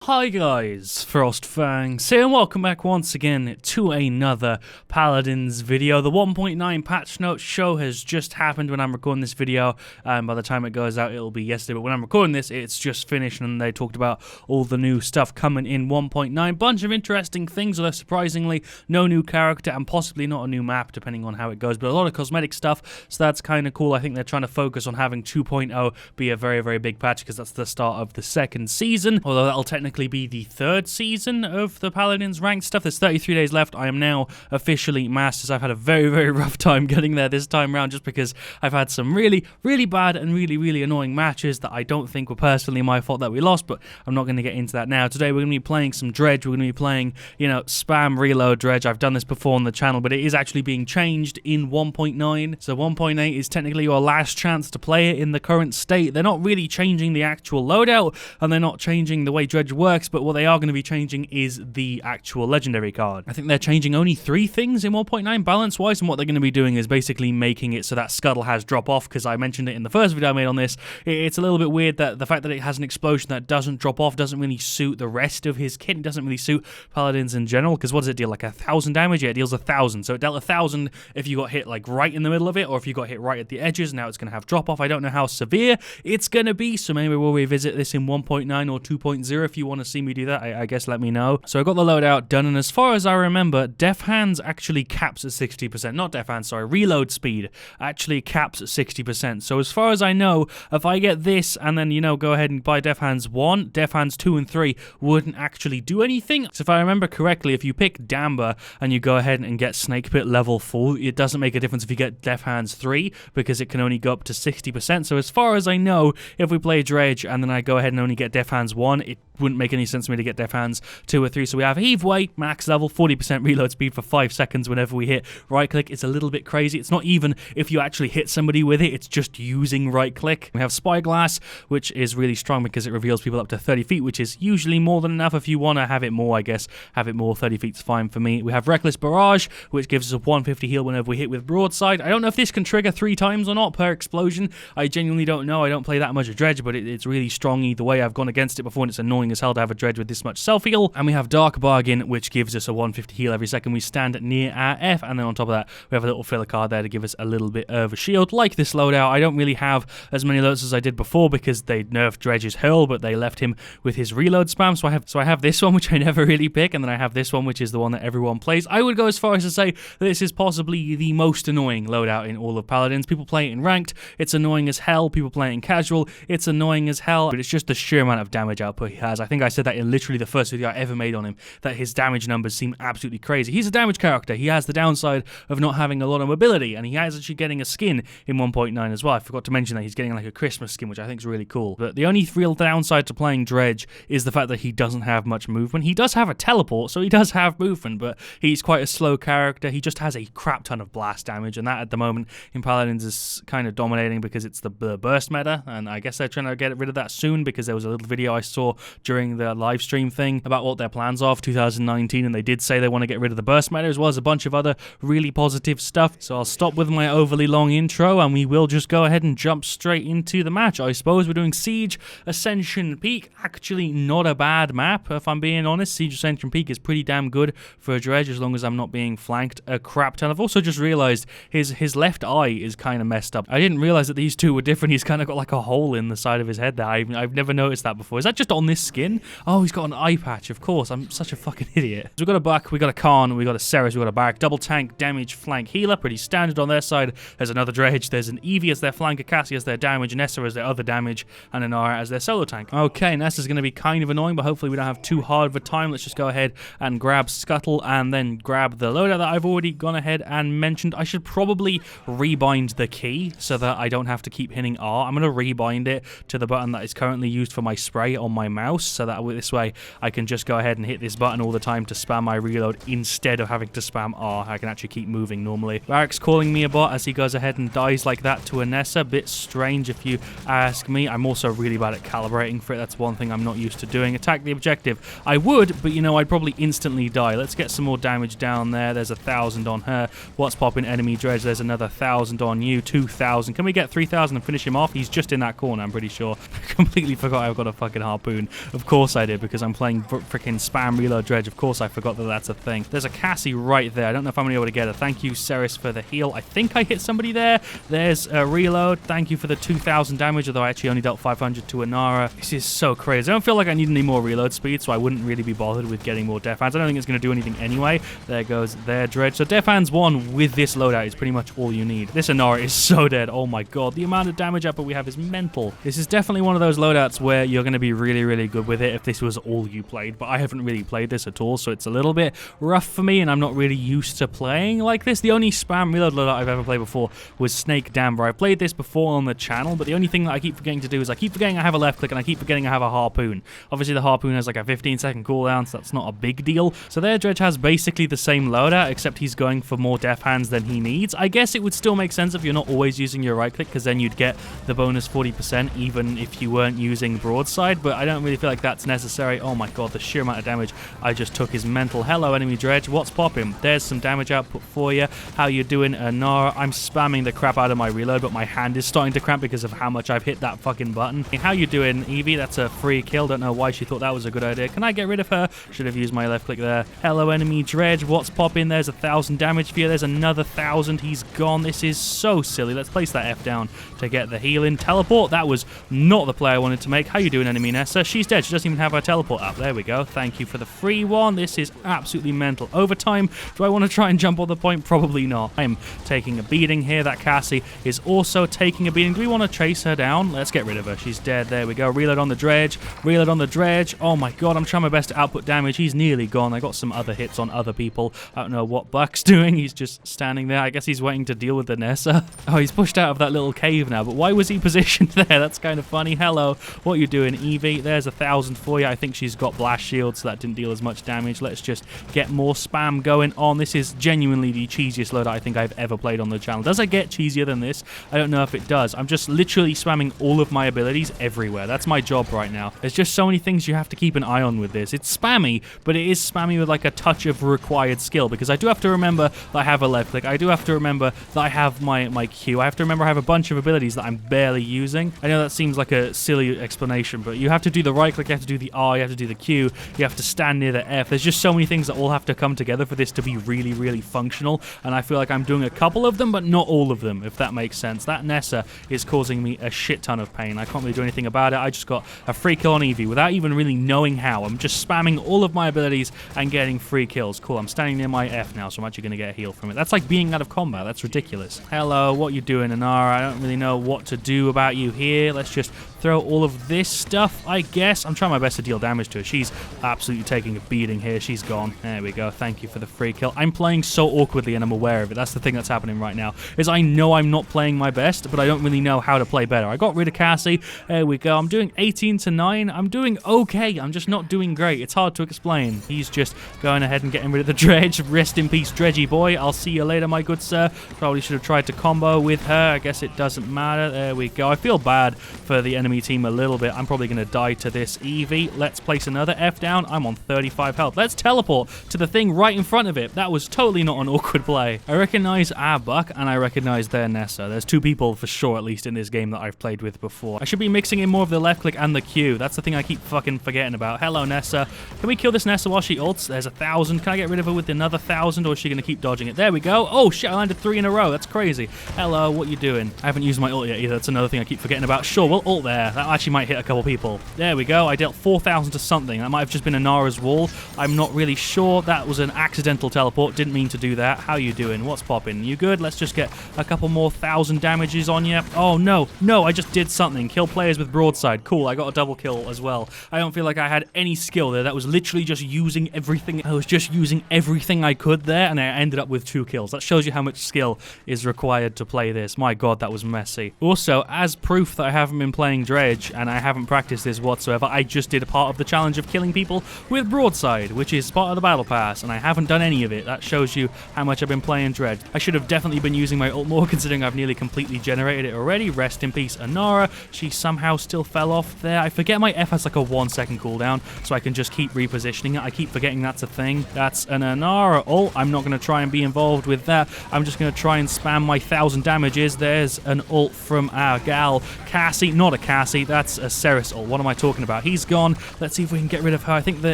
Hi guys, FrostFangs here and welcome back once again to another Paladins video. The 1.9 patch note show has just happened when I'm recording this video, and by the time it goes out it'll be yesterday, but when I'm recording this it's just finished and they talked about all the new stuff coming in 1.9. Bunch of interesting things, although surprisingly no new character and possibly not a new map depending on how it goes, but a lot of cosmetic stuff, so that's kind of cool. I think they're trying to focus on having 2.0 be a very big patch because that's the start of the second season, although that'll technically be the third season of the Paladins ranked stuff. There's 33 days left. I am now officially Masters. I've had a very rough time getting there this time around just because I've had some really bad and really annoying matches that I don't think were personally my fault that we lost, but I'm not going to get into that now. Today we're going to be playing some Dredge. We're going to be playing, spam reload Dredge. I've done this before on the channel, but it is actually being changed in 1.9. So 1.8 is technically your last chance to play it in the current state. They're not really changing the actual loadout, and they're not changing the way Dredge works, but what they are going to be changing is the actual legendary card. I think they're changing only 3 things in 1.9 balance-wise, and what they're going to be doing is basically making it so that Scuttle has drop-off, because I mentioned it in the first video I made on this. It's a little bit weird that the fact that it has an explosion that doesn't drop off doesn't really suit the rest of his kit. It doesn't really suit Paladins in general, because what does it deal, like 1,000 damage? Yeah, it deals 1,000, so it dealt 1,000 if you got hit like right in the middle of it, or if you got hit right at the edges. Now it's going to have drop-off. I don't know how severe it's going to be, so maybe we'll revisit this in 1.9 or 2.0 if you want to see me do that. I guess let me know. So I got the loadout done, and as far as I remember, Def Hands actually caps at 60%. Not Def Hands, sorry, reload speed actually caps at 60%. So as far as I know, if I get this and then, go ahead and buy Def Hands 1, Def Hands 2 and 3 wouldn't actually do anything. So if I remember correctly, if you pick Damber and you go ahead and get Snake Pit level 4, it doesn't make a difference if you get Def Hands 3 because it can only go up to 60%. So as far as I know, if we play Dredge and then I go ahead and only get Def Hands 1, it wouldn't make any sense for me to get Def Hands 2 or 3. So we have Heaveway, max level, 40% reload speed for 5 seconds whenever we hit right click. It's a little bit crazy. It's not even if you actually hit somebody with it, it's just using right click. We have Spyglass, which is really strong because it reveals people up to 30 feet, which is usually more than enough. If you want to have it more, I guess, have it more. 30 feet's fine for me. We have Reckless Barrage, which gives us a 150 heal whenever we hit with Broadside. I don't know if this can trigger 3 times or not per explosion. I genuinely don't know. I don't play that much of Dredge, but it's really strong either way. I've gone against it before, and it's annoying as hell to have a Dredge with this much self-heal. And we have Dark Bargain, which gives us a 150 heal every second we stand near our F, and then on top of that we have a little filler card there to give us a little bit of a shield. Like this loadout, I don't really have as many loads as I did before because they nerfed Dredge's hurl, but they left him with his reload spam. So I have this one, which I never really pick, and then I have this one, which is the one that everyone plays. I would go as far as to say that this is possibly the most annoying loadout in all of Paladins. People play it in ranked, it's annoying as hell. People play it in casual, it's annoying as hell, but it's just the sheer amount of damage output he has. I think I said that in literally the first video I ever made on him, that his damage numbers seem absolutely crazy. He's a damage character. He has the downside of not having a lot of mobility, and he is actually getting a skin in 1.9 as well. I forgot to mention that he's getting like a Christmas skin, which I think is really cool. But the only real downside to playing Dredge is the fact that he doesn't have much movement. He does have a teleport, so he does have movement, but he's quite a slow character. He just has a crap ton of blast damage, and that at the moment in Paladins is kind of dominating because it's the burst meta, and I guess they're trying to get rid of that soon because there was a little video I saw during the live stream thing about what their plans are for 2019, and they did say they want to get rid of the burst meta as well as a bunch of other really positive stuff. So I'll stop with my overly long intro and we will just go ahead and jump straight into the match. I suppose we're doing Siege Ascension Peak. Actually not a bad map, if I'm being honest. Siege Ascension Peak is pretty damn good for a Dredge as long as I'm not being flanked a crap ton. I've also just realized his left eye is kind of messed up. I didn't realize that these two were different. He's kind of got like a hole in the side of his head there. I've never noticed that before. Is that just on this skin? Oh, he's got an eye patch, of course. I'm such a fucking idiot. So we've got a Buck, we got a Khan, we got a Ceres, we got a Barrack. Double tank, damage, flank, healer. Pretty standard on their side. There's another Dredge. There's an Eevee as their flanker, Cassie as their damage, Nessa as their other damage, and Inara as their solo tank. Okay, Nessa's going to be kind of annoying, but hopefully we don't have too hard of a time. Let's just go ahead and grab Scuttle and then grab the loadout that I've already gone ahead and mentioned. I should probably rebind the key so that I don't have to keep hitting R. I'm going to rebind it to the button that is currently used for my spray on my mouse, so that this way I can just go ahead and hit this button all the time to spam my reload instead of having to spam R. I can actually keep moving normally. Barrack's calling me a bot as he goes ahead and dies like that to a Nessa. Bit strange if you ask me. I'm also really bad at calibrating for it. That's one thing I'm not used to doing. Attack the objective. I would, but I'd probably instantly die. Let's get some more damage down there. There's 1,000 on her. What's popping? Enemy Dredge. There's another 1,000 on you. 2,000. Can we get 3,000 and finish him off? He's just in that corner, I'm pretty sure. I completely forgot I've got a fucking harpoon. Of course I did, because I'm playing freaking spam reload dredge. Of course I forgot that that's a thing. There's a Cassie right there. I don't know if I'm going to be able to get her. Thank you, Ceres, for the heal. I think I hit somebody there. There's a reload. Thank you for the 2,000 damage, although I actually only dealt 500 to Inara. This is so crazy. I don't feel like I need any more reload speed, so I wouldn't really be bothered with getting more Death Hands. I don't think it's going to do anything anyway. There goes their dredge. So Death Hands 1 with this loadout is pretty much all you need. This Inara is so dead. Oh my god. The amount of damage output we have is mental. This is definitely one of those loadouts where you're going to be really, really good with it if this was all you played, but I haven't really played this at all, so it's a little bit rough for me, and I'm not really used to playing like this. The only spam reload loadout I've ever played before was Snake Damber. I've played this before on the channel, but the only thing that I keep forgetting to do is I keep forgetting I have a left click, and I keep forgetting I have a harpoon. Obviously, the harpoon has like a 15-second cooldown, so that's not a big deal. So their dredge has basically the same loadout, except he's going for more Death Hands than he needs. I guess it would still make sense if you're not always using your right click, because then you'd get the bonus 40% even if you weren't using broadside, but I don't really feel like that's necessary. Oh my god, the sheer amount of damage I just took is mental. Hello, enemy dredge. What's popping? There's some damage output for you. How you doing, Nara? I'm spamming the crap out of my reload, but my hand is starting to cramp because of how much I've hit that fucking button. How you doing, Evie? That's a free kill. Don't know why she thought that was a good idea. Can I get rid of her? Should have used my left click there. Hello, enemy dredge. What's popping? There's 1,000 damage for you. There's another 1,000. He's gone. This is so silly. Let's place that F down to get the healing. Teleport. That was not the play I wanted to make. How you doing, enemy Nessa? She's dead. She doesn't even have her teleport up. There we go. Thank you for the free one. This is absolutely mental. Overtime. Do I want to try and jump on the point? Probably not. I am taking a beating here. That Cassie is also taking a beating. Do we want to chase her down? Let's get rid of her. She's dead. There we go. Reload on the dredge. Reload on the dredge. Oh my god. I'm trying my best to output damage. He's nearly gone. I got some other hits on other people. I don't know what Buck's doing. He's just standing there. I guess he's waiting to deal with the Nessa. Oh, he's pushed out of that little cave now. But why was he positioned there? That's kind of funny. Hello. What are you doing, Evie? There's 1,000 for you. I think she's got blast shield, so that didn't deal as much damage. Let's just get more spam going on. This is genuinely the cheesiest loadout I think I've ever played on the channel. Does it get cheesier than this? I don't know if it does. I'm just literally spamming all of my abilities everywhere. That's my job right now. There's just so many things you have to keep an eye on with this. It's spammy, but it is spammy with like a touch of required skill, because I do have to remember that I have a left click. I do have to remember that I have my Q. I have to remember I have a bunch of abilities that I'm barely using. I know that seems like a silly explanation, but you have to do the right click, you have to do the R, you have to do the Q, you have to stand near the F. There's just so many things that all have to come together for this to be really, really functional, and I feel like I'm doing a couple of them, but not all of them, if that makes sense. That Nessa is causing me a shit ton of pain. I can't really do anything about it. I just got a free kill on Eevee without even really knowing how. I'm just spamming all of my abilities and getting free kills. Cool, I'm standing near my F now, so I'm actually going to get a heal from it. That's like being out of combat. That's ridiculous. Hello, what you doing, Inara? I don't really know what to do about you here. Let's just throw all of this stuff, I guess. I'm trying my best to deal damage to her. She's absolutely taking a beating here. She's gone. There we go. Thank you for the free kill. I'm playing so awkwardly, and I'm aware of it. That's the thing that's happening right now, is I know I'm not playing my best, but I don't really know how to play better. I got rid of Cassie. There we go. I'm doing 18-9. I'm doing okay. I'm just not doing great. It's hard to explain. He's just going ahead and getting rid of the dredge. Rest in peace, Dredgy boy. I'll see you later, my good sir. Probably should have tried to combo with her. I guess it doesn't matter. There we go. I feel bad for the enemy team a little bit. I'm probably going to die to this Eevee. Let's place another F down. I'm on 35 health. Let's teleport to the thing right in front of it. That was totally not an awkward play. I recognize our Buck, and I recognize their Nessa. There's two people for sure, at least in this game, that I've played with before. I should be mixing in more of the left click and the Q. That's the thing I keep fucking forgetting about. Hello, Nessa. Can we kill this Nessa while she ults? There's 1,000. Can I get rid of her with another 1,000, or is she going to keep dodging it? There we go. Oh, shit, I landed 3 in a row. That's crazy. Hello, what you doing? I haven't used my ult yet either. That's another thing I keep forgetting about. Sure, we'll ult there. That actually might hit a couple people. There we go. I dealt 4,000 to something. That might have just been Inara's wall. I'm not really sure. That was an accidental teleport. Didn't mean to do that. How you doing? What's popping? You good? Let's just get a couple more 1,000 damages on you. Oh, no. No, I just did something. Kill players with broadside. Cool, I got a double kill as well. I don't feel like I had any skill there. That was literally just using everything. I was just using everything I could there, and I ended up with 2 kills. That shows you how much skill is required to play this. My god, that was messy. Also, as proof that I haven't been playing Dredge, and I haven't practiced this whatsoever, I just did a part of the challenge of killing people with broadside, which is part of the battle pass, and I haven't done any of it. That shows you how much I've been playing Dredge. I should have definitely been using my ult more, considering I've nearly completely generated it already. Rest in peace, Inara. She somehow still fell off there. I forget my F has like a 1-second cooldown, so I can just keep repositioning it. I keep forgetting that's a thing. That's an Inara ult. I'm not going to try and be involved with that. I'm just going to try and spam my 1,000 damages. There's an ult from our gal, Cassie. Not a Cassie, that's a Ceres ult. What am I talking about? He's she's gone. Let's see if we can get rid of her. I think the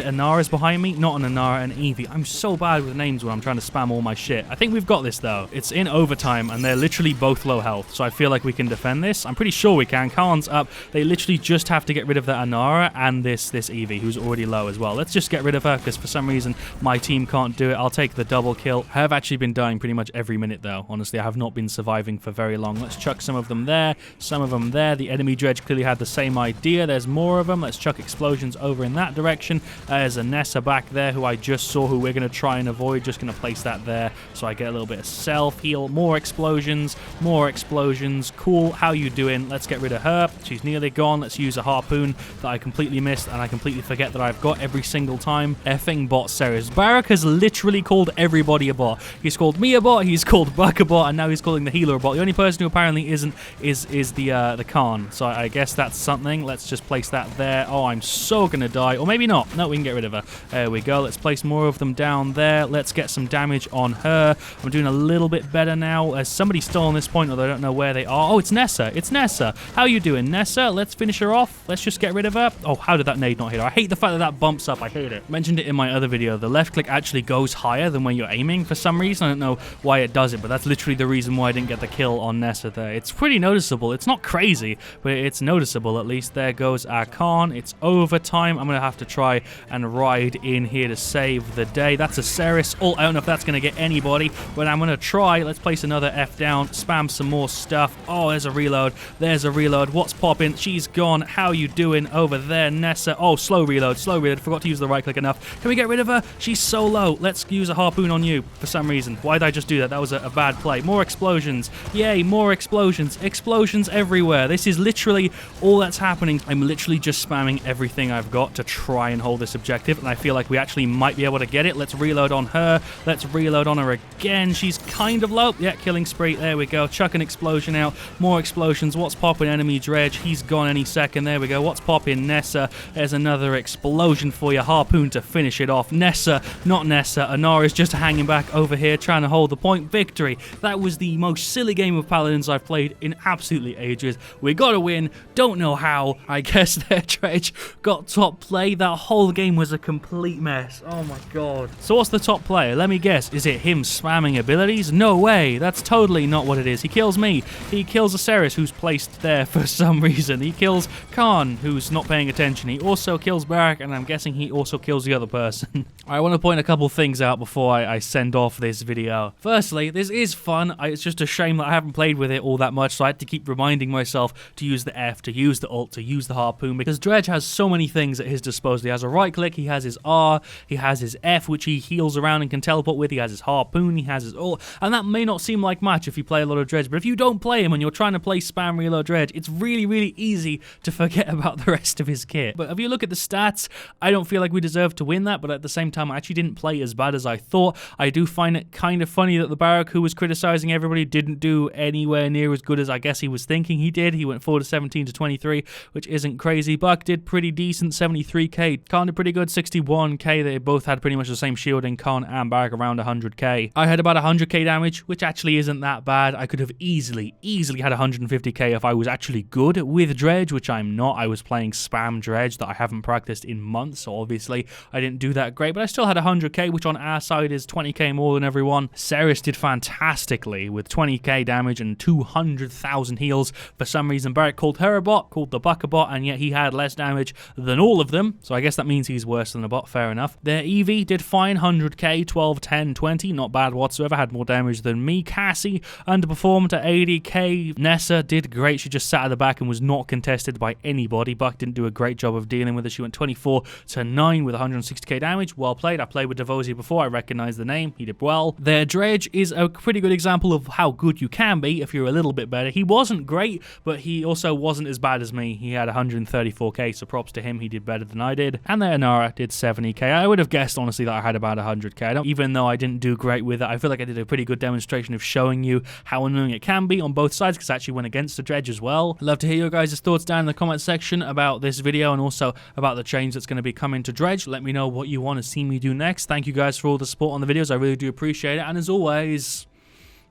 Inara's behind me. Not an Inara, an Eevee. I'm so bad with names when I'm trying to spam all my shit. I think we've got this, though. It's in overtime, and they're literally both low health, so I feel like we can defend this. I'm pretty sure we can. Khan's up. They literally just have to get rid of the Inara and this Eevee, who's already low as well. Let's just get rid of her, because for some reason, my team can't do it. I'll take the double kill. I have actually been dying pretty much every minute, though. Honestly, I have not been surviving for very long. Let's chuck some of them there, some of them there. The enemy dredge clearly had the same idea. There's more of them. Let's chuck explosions over in that direction. There's a Nessa back there who I just saw, who we're going to try and avoid. Just going to place that there so I get a little bit of self-heal. More explosions, more explosions. Cool. How you doing? Let's get rid of her. She's nearly gone. Let's use a harpoon that I completely missed, and I completely forget that I've got every single time. Effing bot Ceres. Barak has literally called everybody a bot. He's called me a bot, he's called Buck a bot, and now he's calling the healer a bot. The only person who apparently isn't is the Khan. So I guess that's something. Let's just place that there. Oh, I'm so gonna die. Or maybe not. No, we can get rid of her. There we go. Let's place more of them down there. Let's get some damage on her. I'm doing a little bit better now. Has somebody stolen this point, although I don't know where they are. Oh, it's Nessa. It's Nessa. How you doing, Nessa? Let's finish her off. Let's just get rid of her. Oh, how did that nade not hit her? I hate the fact that that bumps up. I hate it. Mentioned it in my other video. The left click actually goes higher than when you're aiming for some reason. I don't know why it does it, but that's literally the reason why I didn't get the kill on Nessa there. It's pretty noticeable. It's not crazy, but it's noticeable at least. There goes our Khan. It's overtime. I'm going to have to try and ride in here to save the day. That's a Ceres. Oh, I don't know if that's going to get anybody, but I'm going to try. Let's place another F down. Spam some more stuff. Oh, there's a reload. There's a reload. What's popping? She's gone. How you doing over there, Nessa? Oh, slow reload. Slow reload. Forgot to use the right click enough. Can we get rid of her? She's so low. Let's use a harpoon on you for some reason. Why did I just do that? That was a bad play. More explosions. Yay, more explosions. Explosions everywhere. This is literally all that's happening. I'm literally just spamming everything I've got to try and hold this objective, and I feel like we actually might be able to get it. Let's reload on her. Let's reload on her again. She's kind of low. Yeah, killing spree. There we go. Chuck an explosion out. More explosions. What's popping? Enemy dredge. He's gone any second. There we go. What's popping? Nessa. There's another explosion for you. Harpoon to finish it off. Nessa, not Nessa. Inara's just hanging back over here trying to hold the point. Victory. That was the most silly game of Paladins I've played in absolutely ages. We got to win. Don't know how. I guess their dredge got top play. That whole game was a complete mess. Oh my god. So what's the top player? Let me guess. Is it him spamming abilities? No way. That's totally not what it is. He kills me. He kills a Ceres who's placed there for some reason. He kills Khan, who's not paying attention. He also kills Barak, and I'm guessing he also kills the other person. I want to point a couple things out before I send off this video. Firstly, this is fun. It's just a shame that I haven't played with it all that much, so I had to keep reminding myself to use the F, to use the ult, to use the harpoon, because Dredge has so many things at his disposal. He has a right click, he has his R, he has his F, which he heals around and can teleport with, he has his harpoon, he has his ult, and that may not seem like much if you play a lot of Dredge, but if you don't play him and you're trying to play spam reload Dredge, it's really, really easy to forget about the rest of his kit. But if you look at the stats, I don't feel like we deserve to win that, but at the same time, I actually didn't play as bad as I thought. I do find it kind of funny that the Barak, who was criticizing everybody, didn't do anywhere near as good as I guess he was thinking he did. He went 4 to 17 to 23, which isn't crazy. Buck did pretty decent, 73k. Khan did pretty good, 61k. They both had pretty much the same shielding, Khan and Barak around 100k. I had about 100k damage, which actually isn't that bad. I could have easily had 150k if I was actually good with Dredge, which I'm not. I was playing spam Dredge that I haven't practiced in months, so obviously I didn't do that great, but I still had 100k, which on our side is 20k more than everyone. Ceres did fantastically with 20k damage and 200,000 heals. For some reason, Barak called her a bot, called the Buck a bot, and yet he had less damage than all of them, so I guess that means he's worse than a bot, fair enough. Their Eevee did fine, 100k, 12, 10, 20, not bad whatsoever, had more damage than me. Cassie underperformed at 80k. Nessa did great, she just sat at the back and was not contested by anybody. Buck didn't do a great job of dealing with her. She went 24 to 9 with 160k damage. Well played. I played with Devosi before, I recognized the name, he did well. Their Dredge is a pretty good example of how good you can be if you're a little bit better. He wasn't great, but he also wasn't as bad as me. He had 134k, so props to him, he did better than I did. And their Inara did 70k. I would have guessed, honestly, that I had about 100k. Even though I didn't do great with it, I feel like I did a pretty good demonstration of showing you how annoying it can be on both sides, because I actually went against the Dredge as well. I'd love to hear your guys' thoughts down in the comment section about this video and also about the change that's going to be coming to Dredge. Let me know what you want to see me do next. Thank you guys for all the support on the videos. I really do appreciate it. And as always,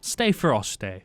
stay frosty.